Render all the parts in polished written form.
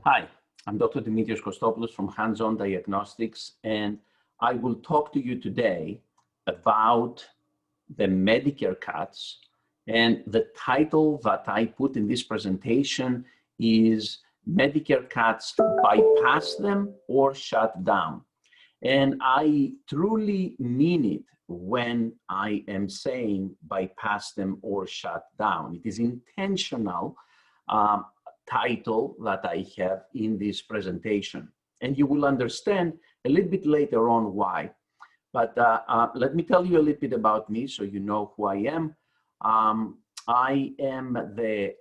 Hi, I'm Dr. Dimitrios Kostopoulos from Hands-On Diagnostics, and I will talk to you today about the Medicare cuts. And the title that I put in this presentation is Medicare cuts, bypass them or shut down. And I truly mean it when I am saying bypass them or shut down. It is intentional title that I have in this presentation. And you will understand a little bit later on why. But let me tell you a little bit about me so you know who I am. I am the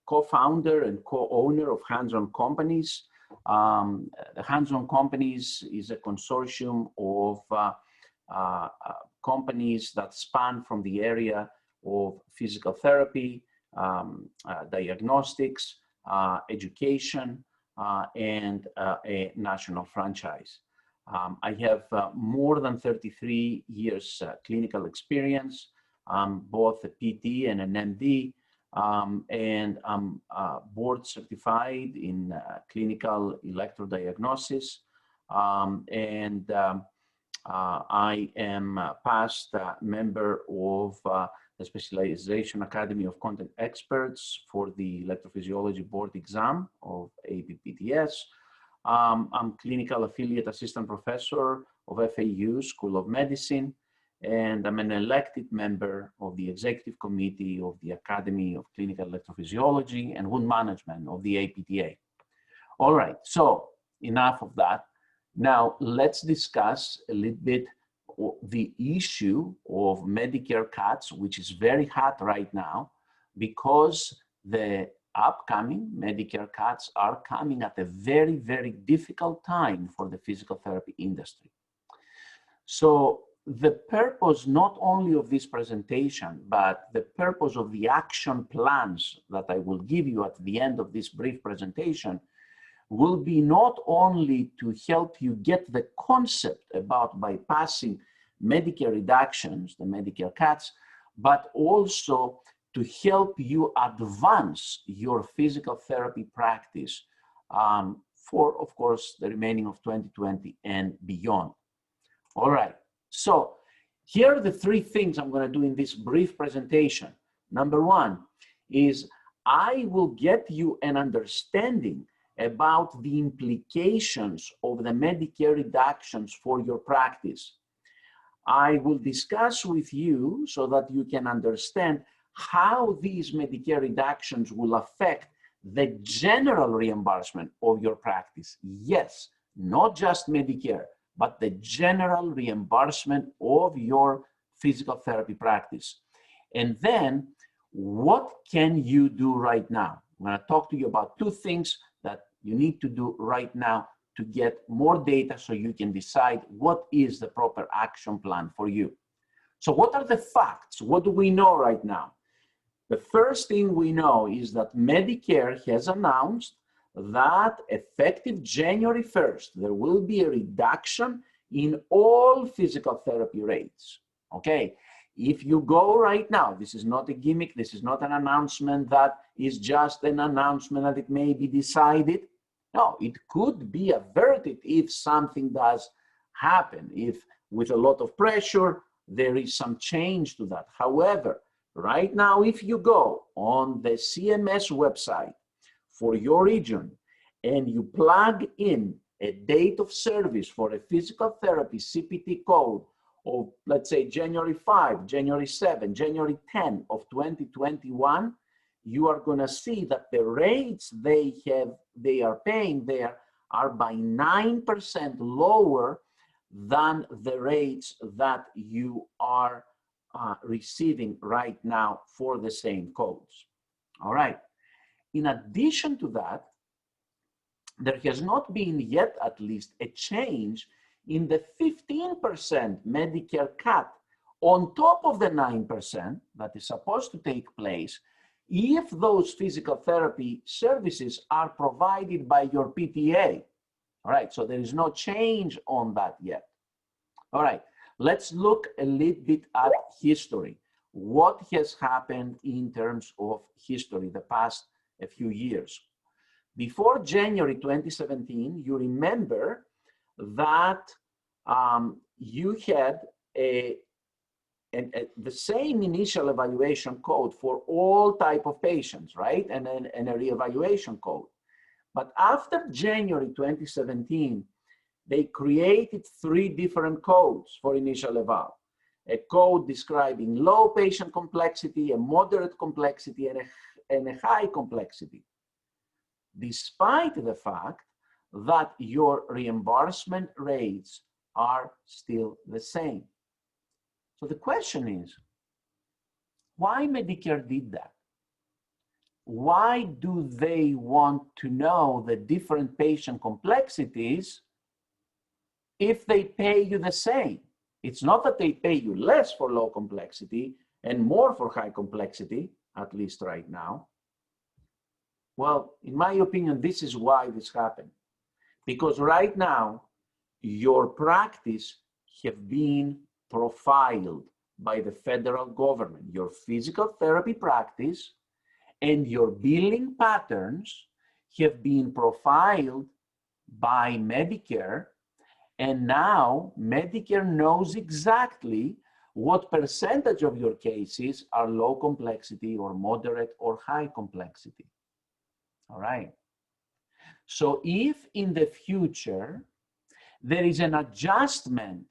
co-founder and co-owner of Hands-On Companies. The Hands-On Companies is a consortium of companies that span from the area of physical therapy, diagnostics, education, and a national franchise. I have more than 33 years clinical experience, both a PT and an MD, and I'm board certified in clinical electrodiagnosis, and I am a past member of the Specialization Academy of Content Experts for the Electrophysiology Board exam of APPTS. I'm clinical affiliate assistant professor of FAU School of Medicine, and I'm an elected member of the executive committee of the Academy of Clinical Electrophysiology and Wound Management of the APTA. All right, so enough of that. Now let's discuss a little bit the issue of Medicare cuts, which is very hot right now because the upcoming Medicare cuts are coming at a very, very difficult time for the physical therapy industry. So the purpose not only of this presentation, but the purpose of the action plans that I will give you at the end of this brief presentation will be not only to help you get the concept about bypassing Medicare reductions, the Medicare cuts, but also to help you advance your physical therapy practice for, of course, the remaining of 2020 and beyond. All right, so here are the three things I'm going to do in this brief presentation. Number one is I will get you an understanding about the implications of the Medicare reductions for your practice. I will discuss with you so that you can understand how these Medicare reductions will affect the general reimbursement of your practice. Yes, not just Medicare, but the general reimbursement of your physical therapy practice. And then what can you do right now? I'm going to talk to you about two things that you need to do right now to get more data so you can decide what is the proper action plan for you. So what are the facts? What do we know right now? The first thing we know is that Medicare has announced that effective January 1st, there will be a reduction in all physical therapy rates, okay? If you go right now, this is not a gimmick, this is not an announcement that is just an announcement that it may be decided. No, it could be averted if something does happen, if with a lot of pressure, there is some change to that. However, right now, if you go on the CMS website for your region and you plug in a date of service for a physical therapy CPT code of, let's say, January 5, January 7, January 10 of 2021, you are going to see that the rates they are paying there are by 9% lower than the rates that you are receiving right now for the same codes. All right. In addition to that, there has not been yet at least a change in the 15% Medicare cut on top of the 9% that is supposed to take place if those physical therapy services are provided by your PTA. All right, so there is no change on that yet. All right, let's look a little bit at history. What has happened in terms of history the past few years? Before January 2017, you remember that you had the same initial evaluation code for all type of patients, right? And a reevaluation code. But after January 2017, they created 3 different codes for initial eval. A code describing low patient complexity, a moderate complexity, and a high complexity, despite the fact that your reimbursement rates are still the same. So the question is, why Medicare did that? Why do they want to know the different patient complexities if they pay you the same? It's not that they pay you less for low complexity and more for high complexity, at least right now. Well, in my opinion, this is why this happened. Because right now, your practice have been profiled by the federal government. Your physical therapy practice and your billing patterns have been profiled by Medicare, and now Medicare knows exactly what percentage of your cases are low complexity or moderate or high complexity. All right. So if in the future there is an adjustment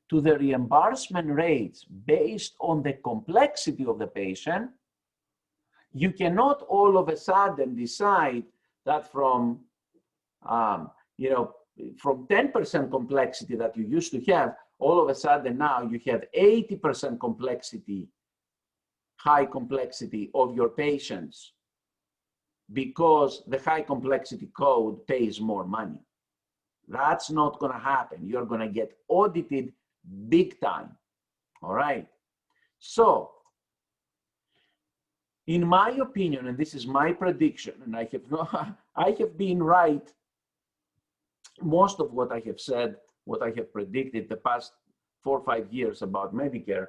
to the reimbursement rates based on the complexity of the patient, you cannot all of a sudden decide that from, from 10% complexity that you used to have, all of a sudden now you have 80% complexity, high complexity of your patients, because the high complexity code pays more money. That's not going to happen. You're going to get audited big time. All right. So, in my opinion, and this is my prediction, and I have been right most of what I have said, what I have predicted the past 4 or 5 years about Medicare,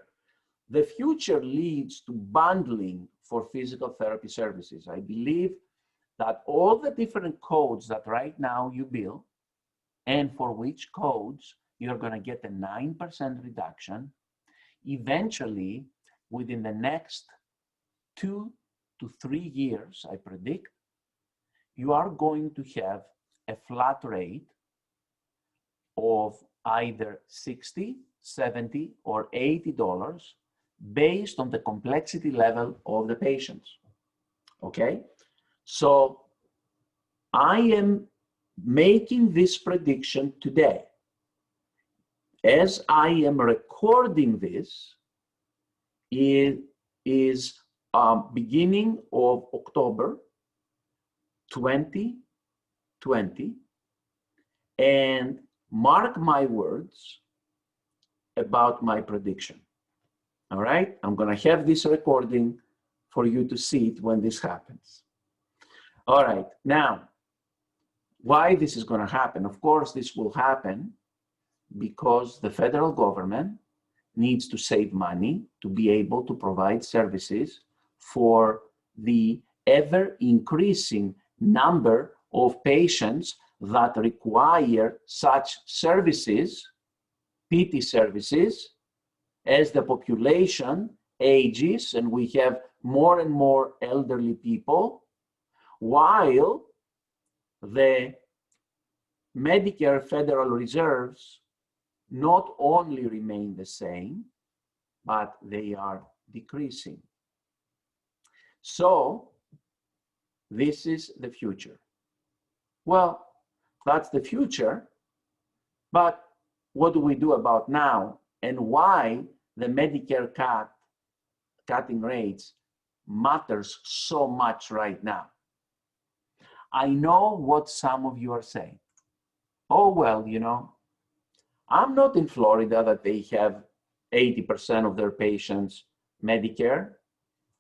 the future leads to bundling for physical therapy services. I believe that all the different codes that right now you bill, and for which codes you're going to get a 9% reduction, eventually within the next 2 to 3 years, I predict, you are going to have a flat rate of either $60, $70, or $80 based on the complexity level of the patients. Okay? So I am making this prediction today. As I am recording this, it is beginning of October 2020, and mark my words about my prediction. All right? I'm going to have this recording for you to see it when this happens. All right. Now, why this is going to happen? Of course, this will happen because the federal government needs to save money to be able to provide services for the ever-increasing number of patients that require such services, PT services, as the population ages and we have more and more elderly people, while the Medicare federal reserves not only remain the same, but they are decreasing. So this is the future. Well, that's the future, but what do we do about now, and why the Medicare cutting rates matters so much right now? I know what some of you are saying. Oh, well, you know, I'm not in Florida that they have 80% of their patients Medicare.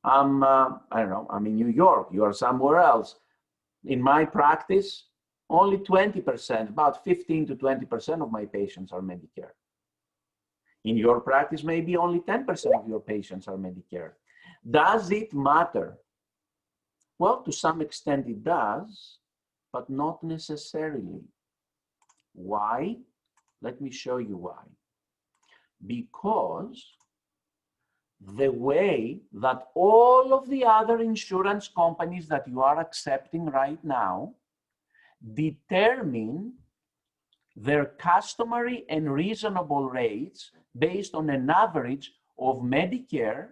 I don't know, I'm in New York, you are somewhere else. In my practice, only 20%, about 15 to 20% of my patients are Medicare. In your practice, maybe only 10% of your patients are Medicare. Does it matter? Well, to some extent it does, but not necessarily. Why? Let me show you why. Because the way that all of the other insurance companies that you are accepting right now determine their customary and reasonable rates based on an average of Medicare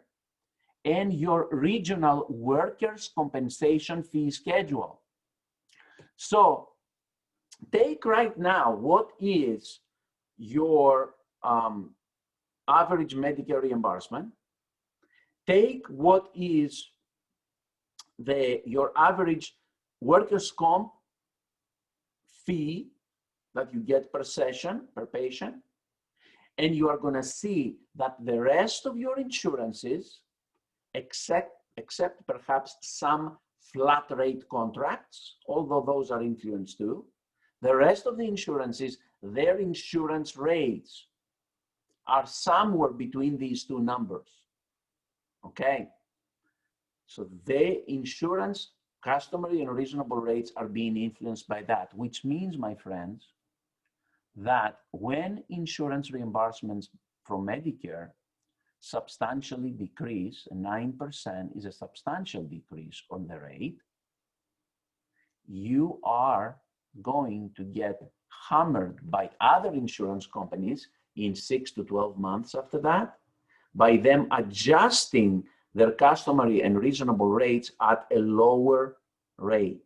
and your regional workers' compensation fee schedule. So take right now what is your average Medicare reimbursement. Take what is your average workers' comp fee that you get per session, per patient, and you are going to see that the rest of your insurances, except perhaps some flat rate contracts, although those are influenced too, the rest of the insurances, their insurance rates are somewhere between these two numbers. Okay? So the insurance customary and reasonable rates are being influenced by that, which means, my friends, that when insurance reimbursements from Medicare substantially decrease, and 9% is a substantial decrease on the rate, you are going to get hammered by other insurance companies in 6 to 12 months after that, by them adjusting their customary and reasonable rates at a lower rate.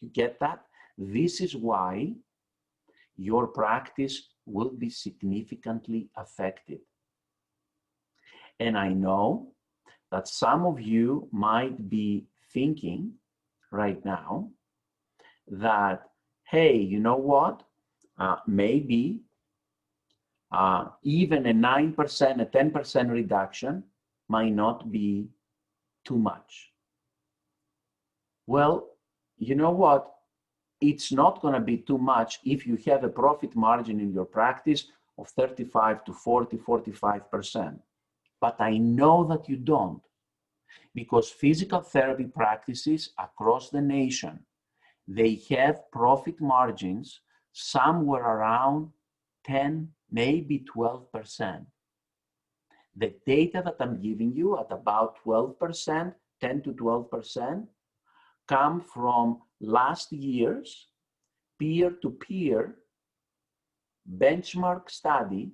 You get that? This is why your practice will be significantly affected. And I know that some of you might be thinking right now that, hey, you know what? Maybe even a 9%, a 10% reduction might not be too much. Well, you know what? It's not going to be too much if you have a profit margin in your practice of 35 to 40, 45%. But I know that you don't, because physical therapy practices across the nation, they have profit margins somewhere around 10, maybe 12%. The data that I'm giving you at about 12%, 10 to 12%, come from last year's peer-to-peer benchmark study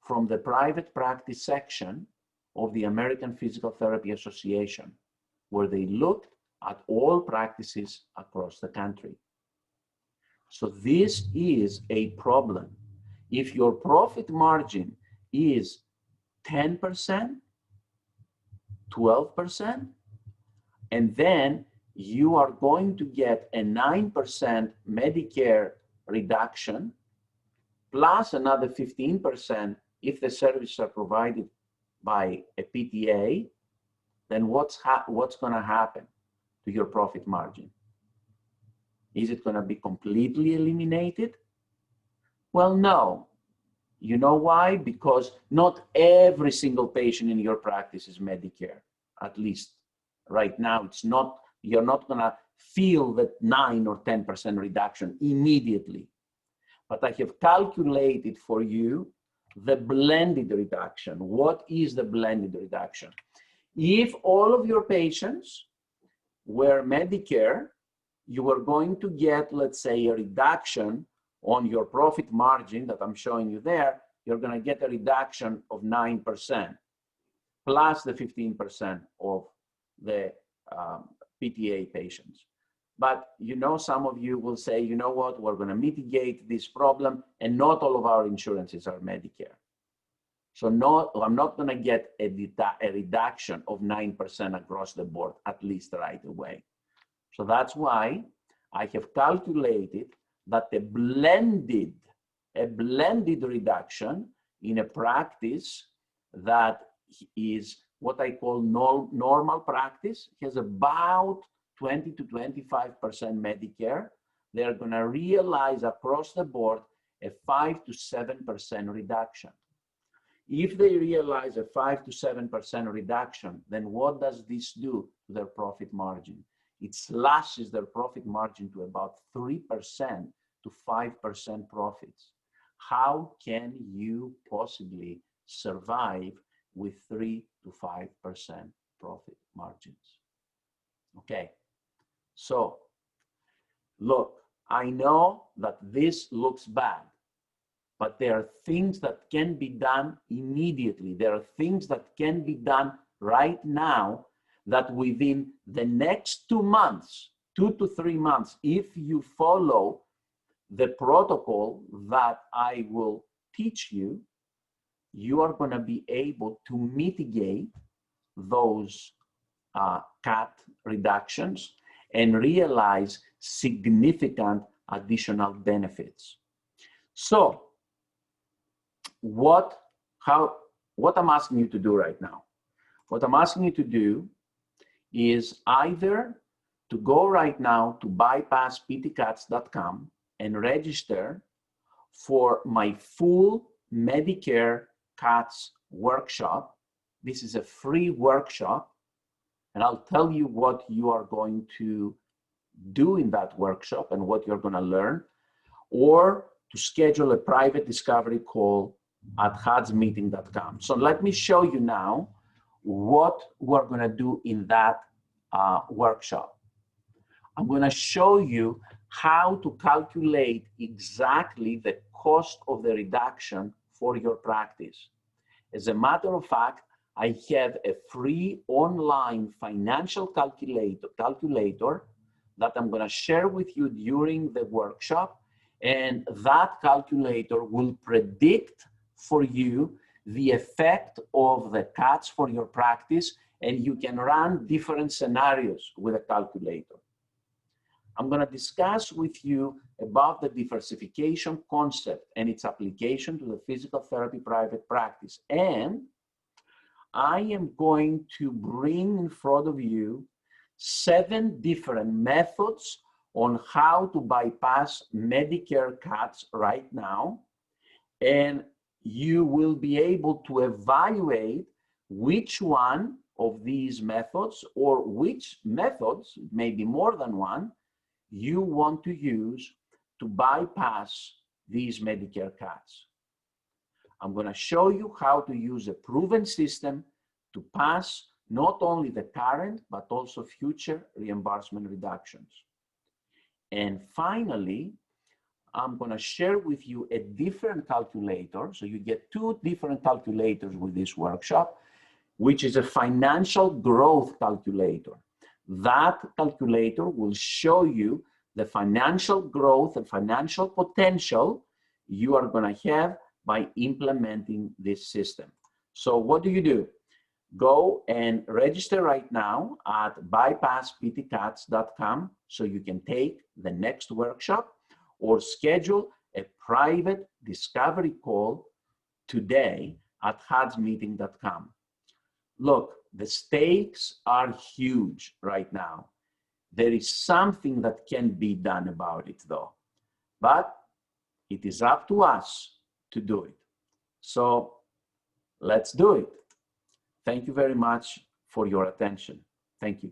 from the private practice section of the American Physical Therapy Association, where they looked at all practices across the country. So this is a problem. If your profit margin is 10%, 12%, and then you are going to get a 9% Medicare reduction, plus another 15% if the services are provided by a PTA, then what's going to happen to your profit margin? Is it going to be completely eliminated? Well, no. You know why? Because not every single patient in your practice is Medicare. At least right now, it's not. You're not going to feel that 9 or 10% reduction immediately. But I have calculated for you the blended reduction. What is the blended reduction? If all of your patients were Medicare, you were going to get, let's say, a reduction on your profit margin that I'm showing you there. You're going to get a reduction of 9%, plus the 15% of the PTA patients. But you know, some of you will say, you know what, we're going to mitigate this problem, and not all of our insurances are Medicare. So no, I'm not going to get a reduction of 9% across the board, at least right away. So that's why I have calculated that a blended reduction in a practice that is what I call normal practice, has about 20 to 25% Medicare. They're going to realize across the board a 5 to 7% reduction. If they realize a 5 to 7% reduction, then what does this do to their profit margin? it slashes their profit margin to about 3% to 5% profits. How can you possibly survive with 3 to 5% profit margins? Okay, so look, I know that this looks bad, but there are things that can be done immediately. There are things that can be done right now that within the next 2 months, 2 to 3 months, if you follow the protocol that I will teach you, you are going to be able to mitigate those cut reductions and realize significant additional benefits. So what I'm asking you to do right now, what I'm asking you to do is either to go right now to bypassptcuts.com and register for my full Medicare cuts workshop. This is a free workshop, and I'll tell you what you are going to do in that workshop and what you're going to learn, or to schedule a private discovery call at hadsmeeting.com. So let me show you now what we're going to do in that workshop. I'm going to show you how to calculate exactly the cost of the reduction for your practice. As a matter of fact, I have a free online financial calculator that I'm going to share with you during the workshop, and that calculator will predict for you the effect of the cuts for your practice, and you can run different scenarios with a calculator. I'm going to discuss with you about the diversification concept and its application to the physical therapy private practice. And I am going to bring in front of you 7 different methods on how to bypass Medicare cuts right now. And you will be able to evaluate which one of these methods, or which methods, maybe more than one, you want to use to bypass these Medicare cuts. I'm going to show you how to use a proven system to pass not only the current, but also future reimbursement reductions. And finally, I'm going to share with you a different calculator. So you get 2 different calculators with this workshop, which is a financial growth calculator. That calculator will show you the financial growth and financial potential you are going to have by implementing this system. So what do? Go and register right now at bypassptcuts.com so you can take the next workshop, or schedule a private discovery call today at hadsmeeting.com. Look, the stakes are huge right now. There is something that can be done about it though, but it is up to us to do it. So let's do it. Thank you very much for your attention. Thank you.